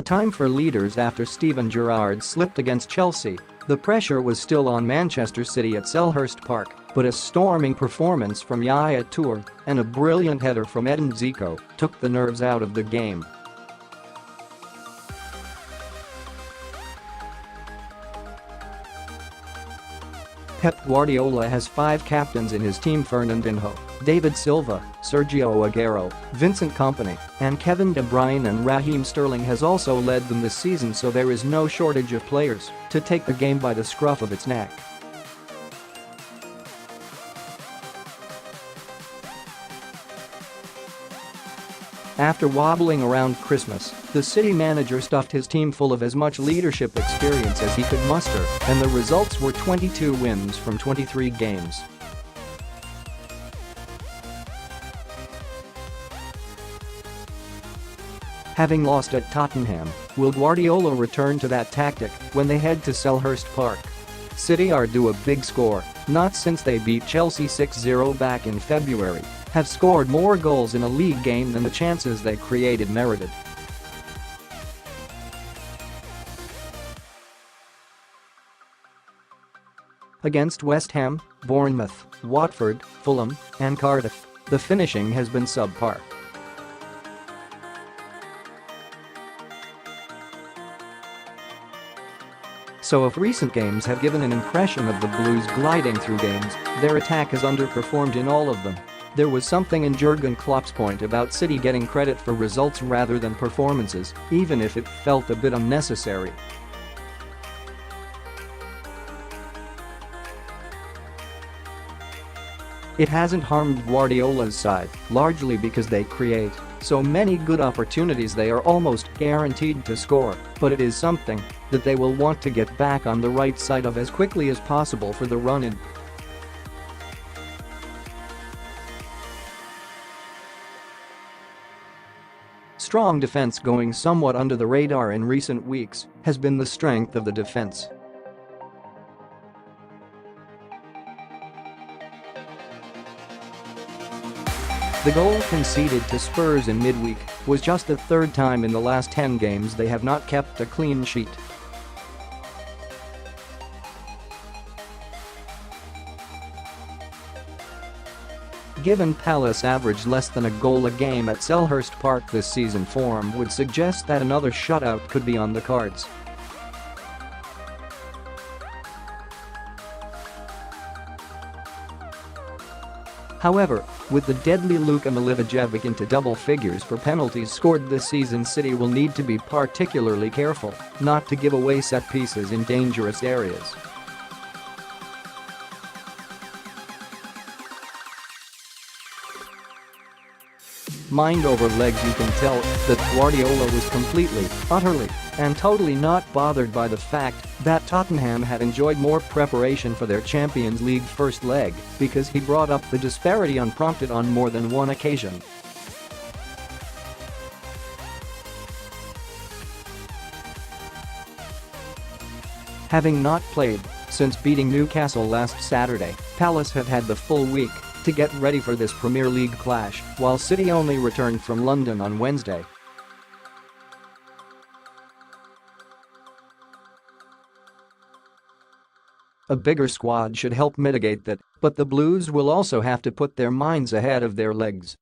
A time for leaders after Steven Gerrard slipped against Chelsea. The pressure was still on Manchester City at Selhurst Park, but a storming performance from Yaya Toure and a brilliant header from Edin Dzeko took the nerves out of the game. Pep Guardiola has 5 captains in his team: Fernandinho, David Silva, Sergio Aguero, Vincent Kompany, and Kevin De Bruyne, and Raheem Sterling has also led them this season, so there is no shortage of players to take the game by the scruff of its neck. After wobbling around Christmas, the City manager stuffed his team full of as much leadership experience as he could muster, and the results were 22 wins from 23 games. Having lost at Tottenham, will Guardiola return to that tactic when they head to Selhurst Park? City are due a big score, not since they beat Chelsea 6-0 back in February, have scored more goals in a league game than the chances they created merited. Against West Ham, Bournemouth, Watford, Fulham, and Cardiff, the finishing has been subpar. So if recent games have given an impression of the Blues gliding through games, their attack has underperformed in all of them. There was something in Jurgen Klopp's point about City getting credit for results rather than performances, even if it felt a bit unnecessary. It hasn't harmed Guardiola's side, largely because they create so many good opportunities they are almost guaranteed to score, but it is something that they will want to get back on the right side of as quickly as possible for the run-in. Strong defense going somewhat under the radar in recent weeks has been the strength of the defense. The goal conceded to Spurs in midweek was just the 3rd time in the last 10 games they have not kept a clean sheet. Given Palace averaged less than a goal a game at Selhurst Park this season, form would suggest that another shutout could be on the cards. However, with the deadly Luka Milivojevic into double figures for penalties scored this season, City will need to be particularly careful not to give away set pieces in dangerous areas. Mind over legs, you can tell that Guardiola was completely, utterly, and totally not bothered by the fact that Tottenham had enjoyed more preparation for their Champions League first leg because he brought up the disparity unprompted on more than one occasion. Having not played since beating Newcastle last Saturday, Palace have had the full week to get ready for this Premier League clash, while City only returned from London on Wednesday. A bigger squad should help mitigate that, but the Blues will also have to put their minds ahead of their legs.